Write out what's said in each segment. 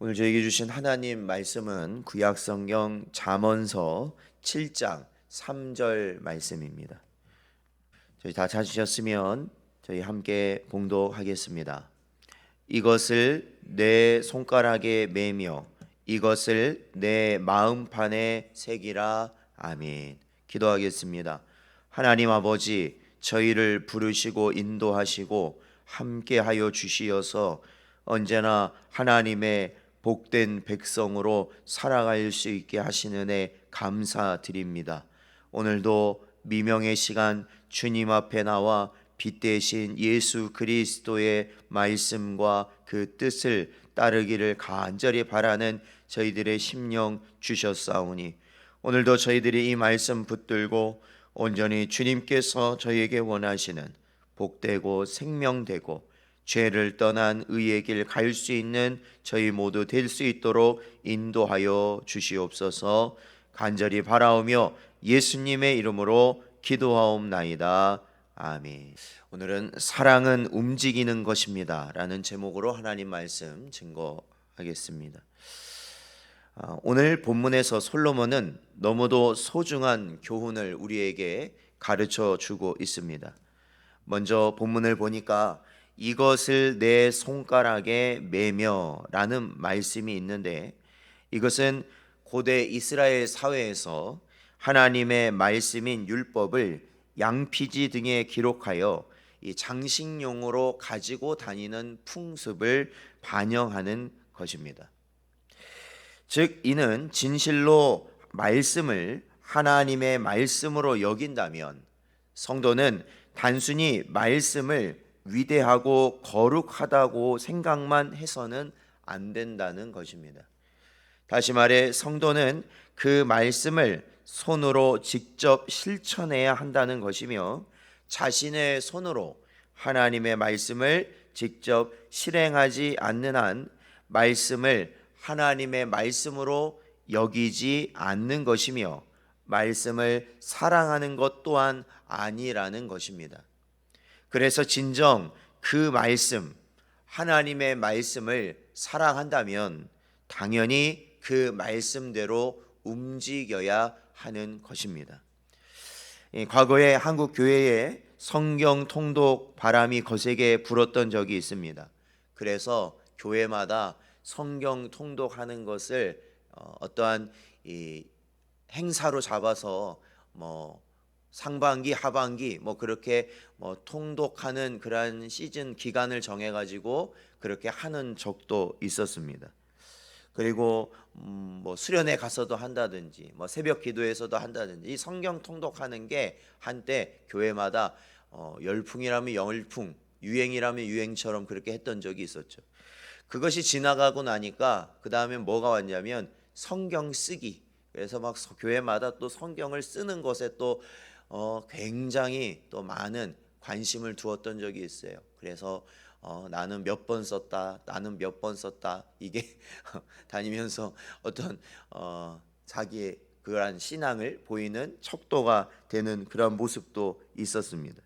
오늘 저에게 주신 하나님 말씀은 구약성경 잠언서 7장 3절 말씀입니다. 저희 다 찾으셨으면 저희 함께 봉독하겠습니다. 이것을 내 손가락에 매며 이것을 내 마음판에 새기라. 아멘. 기도하겠습니다. 하나님 아버지, 저희를 부르시고 인도하시고 함께하여 주시어서 언제나 하나님의 복된 백성으로 살아갈 수 있게 하시는 애 감사드립니다. 오늘도 미명의 시간 주님 앞에 나와 빛 대신 예수 그리스도의 말씀과 그 뜻을 따르기를 간절히 바라는 저희들의 심령 주셨사오니 오늘도 저희들이 이 말씀 붙들고 온전히 주님께서 저희에게 원하시는 복되고 생명되고 죄를 떠난 의의 길 갈 수 있는 저희 모두 될 수 있도록 인도하여 주시옵소서. 간절히 바라오며 예수님의 이름으로 기도하옵나이다. 아멘. 오늘은 사랑은 움직이는 것입니다 라는 제목으로 하나님 말씀 증거하겠습니다. 오늘 본문에서 솔로몬은 너무도 소중한 교훈을 우리에게 가르쳐 주고 있습니다. 먼저 본문을 보니까 이것을 내 손가락에 매며 라는 말씀이 있는데, 이것은 고대 이스라엘 사회에서 하나님의 말씀인 율법을 양피지 등에 기록하여 이 장식용으로 가지고 다니는 풍습을 반영하는 것입니다. 즉 이는 진실로 말씀을 하나님의 말씀으로 여긴다면 성도는 단순히 말씀을 위대하고 거룩하다고 생각만 해서는 안 된다는 것입니다. 다시 말해 성도는 그 말씀을 손으로 직접 실천해야 한다는 것이며, 자신의 손으로 하나님의 말씀을 직접 실행하지 않는 한 말씀을 하나님의 말씀으로 여기지 않는 것이며 말씀을 사랑하는 것 또한 아니라는 것입니다. 그래서 진정 그 말씀, 하나님의 말씀을 사랑한다면 당연히 그 말씀대로 움직여야 하는 것입니다. 과거에 한국 교회에 성경 통독 바람이 거세게 불었던 적이 있습니다. 그래서 교회마다 성경 통독하는 것을 어떠한 행사로 잡아서 상반기, 하반기 그렇게 통독하는 그러한 시즌 기간을 정해가지고 그렇게 하는 적도 있었습니다. 그리고 수련회 가서도 한다든지 새벽 기도에서도 한다든지 이 성경 통독하는 게 한때 교회마다 열풍이라면 열풍, 유행이라면 유행처럼 그렇게 했던 적이 있었죠. 그것이 지나가고 나니까 그 다음에 뭐가 왔냐면 성경 쓰기. 그래서 막 교회마다 또 성경을 쓰는 것에 또 굉장히 또 많은 관심을 두었던 적이 있어요. 그래서 나는 몇 번 썼다, 나는 몇 번 썼다, 이게 다니면서 어떤 자기의 그러한 신앙을 보이는 척도가 되는 그런 모습도 있었습니다.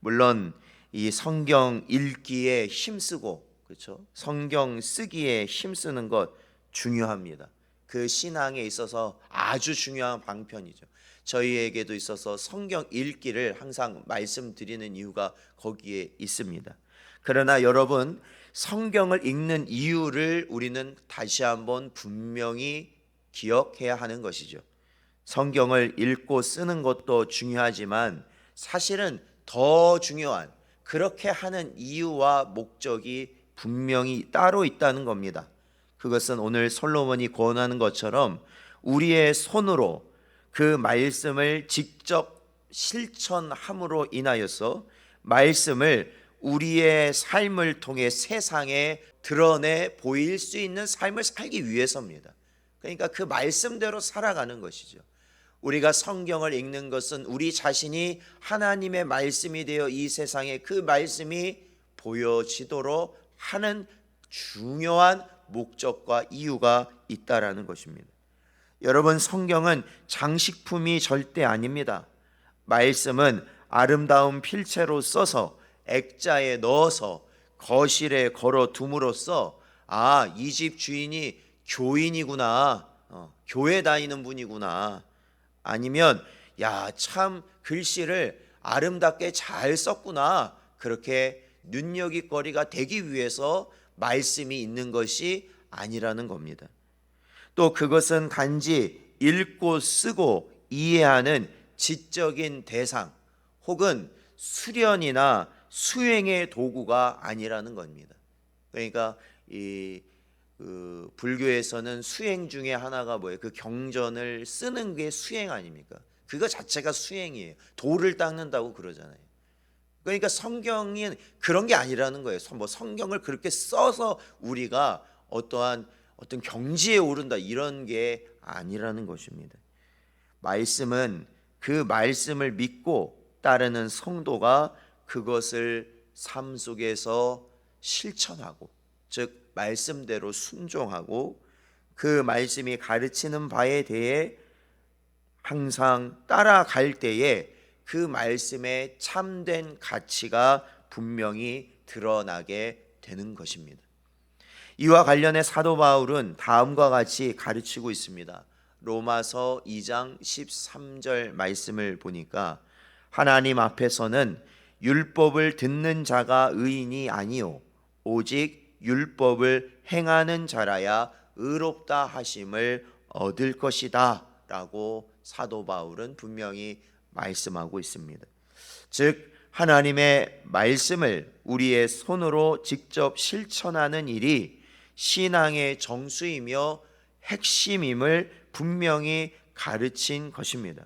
물론 이 성경 읽기에 힘쓰고, 그렇죠? 성경 쓰기에 힘쓰는 것 중요합니다. 그 신앙에 있어서 아주 중요한 방편이죠. 저희에게도 있어서 성경 읽기를 항상 말씀드리는 이유가 거기에 있습니다. 그러나 여러분, 성경을 읽는 이유를 우리는 다시 한번 분명히 기억해야 하는 것이죠. 성경을 읽고 쓰는 것도 중요하지만 사실은 더 중요한, 그렇게 하는 이유와 목적이 분명히 따로 있다는 겁니다. 그것은 오늘 솔로몬이 권하는 것처럼 우리의 손으로 그 말씀을 직접 실천함으로 인하여서 말씀을 우리의 삶을 통해 세상에 드러내 보일 수 있는 삶을 살기 위해서입니다. 그러니까 그 말씀대로 살아가는 것이죠. 우리가 성경을 읽는 것은 우리 자신이 하나님의 말씀이 되어 이 세상에 그 말씀이 보여지도록 하는 중요한 목적과 이유가 있다라는 것입니다. 여러분, 성경은 장식품이 절대 아닙니다. 말씀은 아름다운 필체로 써서 액자에 넣어서 거실에 걸어 둠으로써 이 집 주인이 교인이구나, 교회 다니는 분이구나. 아니면 야, 참 글씨를 아름답게 잘 썼구나. 그렇게 눈여깃거리가 되기 위해서 말씀이 있는 것이 아니라는 겁니다. 또 그것은 단지 읽고 쓰고 이해하는 지적인 대상 혹은 수련이나 수행의 도구가 아니라는 겁니다. 그러니까 불교에서는 수행 중에 하나가 뭐예요? 그 경전을 쓰는 게 수행 아닙니까? 그거 자체가 수행이에요. 돌을 닦는다고 그러잖아요. 그러니까 성경이 그런 게 아니라는 거예요. 뭐 성경을 그렇게 써서 우리가 어떤 경지에 오른다 이런 게 아니라는 것입니다. 말씀은 그 말씀을 믿고 따르는 성도가 그것을 삶 속에서 실천하고, 즉 말씀대로 순종하고 그 말씀이 가르치는 바에 대해 항상 따라갈 때에 그 말씀의 참된 가치가 분명히 드러나게 되는 것입니다. 이와 관련해 사도 바울은 다음과 같이 가르치고 있습니다. 로마서 2장 13절 말씀을 보니까 하나님 앞에서는 율법을 듣는 자가 의인이 아니요 오직 율법을 행하는 자라야 의롭다 하심을 얻을 것이다 라고 사도 바울은 분명히 말씀하고 있습니다. 즉 하나님의 말씀을 우리의 손으로 직접 실천하는 일이 신앙의 정수이며 핵심임을 분명히 가르친 것입니다.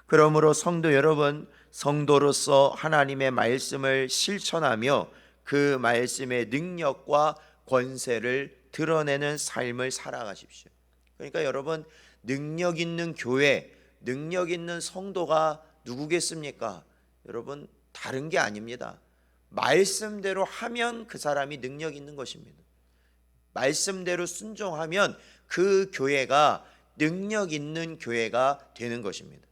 그러므로 성도 여러분, 성도로서 하나님의 말씀을 실천하며 그 말씀의 능력과 권세를 드러내는 삶을 살아가십시오. 그러니까 여러분, 능력 있는 교회, 능력 있는 성도가 누구겠습니까? 여러분, 다른 게 아닙니다. 말씀대로 하면 그 사람이 능력 있는 것입니다. 말씀대로 순종하면 그 교회가 능력 있는 교회가 되는 것입니다.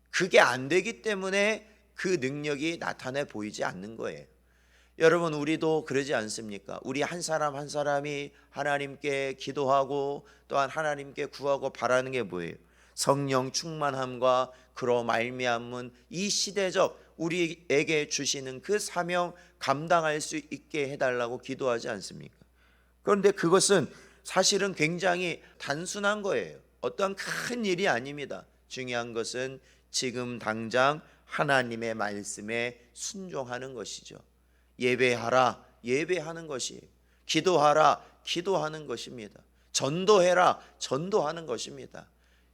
그게 안 되기 때문에 그 능력이 나타내 보이지 않는 거예요. 여러분, 우리도 그러지 않습니까? 우리 한 사람 한 사람이 하나님께 기도하고 또한 하나님께 구하고 바라는 게 뭐예요? 성령 충만함과 그로 말미암은 이 시대적 우리에게 주시는 그 사명 감당할 수 있게 해달라고 기도하지 않습니까? 그런데 그것은 사실은 굉장히 단순한 거예요. 어떠한 큰 일이 아닙니다. 중요한 것은 지금 당장 하나님의 말씀에 순종하는 것이죠. 예배하라, 예배하는 것이에요. 기도하라, 기도하는 것입니다. 전도해라, 전도하는 것입니다.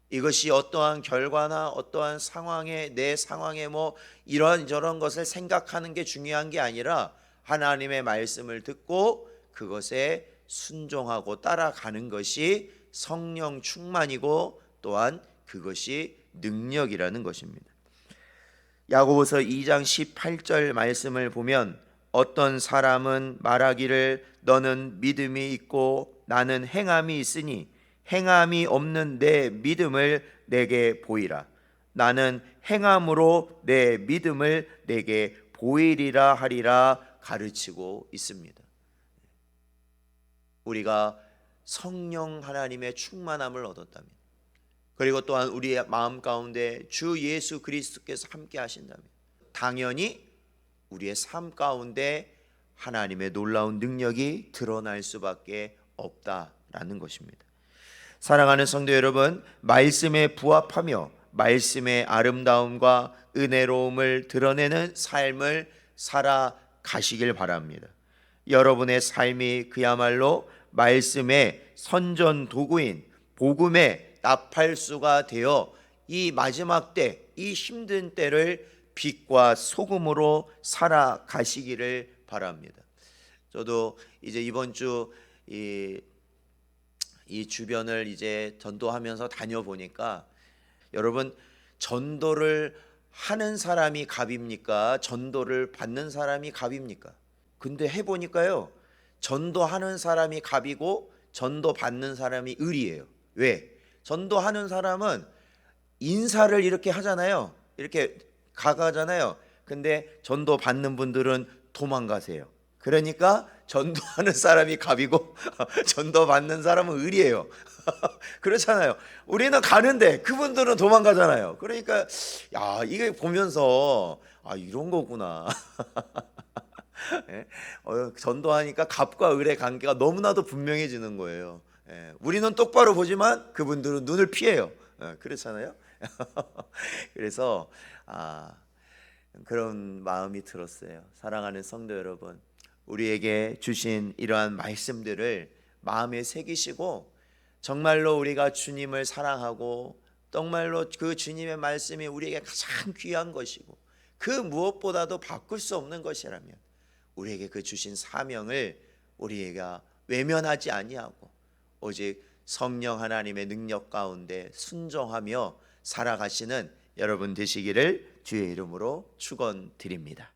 이것이 어떠한 결과나 어떠한 상황에, 내 상황에 뭐 이런저런 것을 생각하는 게 중요한 게 아니라 하나님의 말씀을 듣고 그것에 순종하고 따라가는 것이 성령 충만이고 또한 그것이 능력이라는 것입니다. 야고보서 2장 18절 말씀을 보면 어떤 사람은 말하기를 너는 믿음이 있고 나는 행함이 있으니 행함이 없는 내 믿음을 내게 보이라. 나는 행함으로 내 믿음을 내게 보이리라 하리라 가르치고 있습니다. 우리가 성령 하나님의 충만함을 얻었다면, 그리고 또한 우리의 마음 가운데 주 예수 그리스도께서 함께 하신다면 당연히 우리의 삶 가운데 하나님의 놀라운 능력이 드러날 수밖에 없다라는 것입니다. 사랑하는 성도 여러분, 말씀에 부합하며 말씀의 아름다움과 은혜로움을 드러내는 삶을 살아가시길 바랍니다. 여러분의 삶이 그야말로 말씀의 선전 도구인 복음의 나팔수가 되어 이 마지막 때, 이 힘든 때를 빛과 소금으로 살아가시기를 바랍니다. 저도 이제 이번 주 이 주변을 이제 전도하면서 다녀보니까 여러분, 전도를 하는 사람이 갑입니까? 전도를 받는 사람이 갑입니까? 근데 해보니까요, 전도하는 사람이 갑이고 전도 받는 사람이 을이에요. 왜? 전도하는 사람은 인사를 이렇게 하잖아요. 이렇게 가잖아요. 근데 전도 받는 분들은 도망가세요. 그러니까 전도하는 사람이 갑이고 전도 받는 사람은 을이에요. 그렇잖아요. 우리는 가는데 그분들은 도망가잖아요. 그러니까 야, 이게 보면서 아, 이런 거구나. 예? 전도하니까 갑과 을의 관계가 너무나도 분명해지는 거예요. 예, 우리는 똑바로 보지만 그분들은 눈을 피해요. 그렇잖아요. 그래서 그런 마음이 들었어요. 사랑하는 성도 여러분, 우리에게 주신 이러한 말씀들을 마음에 새기시고 정말로 우리가 주님을 사랑하고 정말로 그 주님의 말씀이 우리에게 가장 귀한 것이고 그 무엇보다도 바꿀 수 없는 것이라면 우리에게 그 주신 사명을 우리가 외면하지 아니하고 오직 성령 하나님의 능력 가운데 순종하며 살아가시는 여러분 되시기를 주의 이름으로 축원드립니다.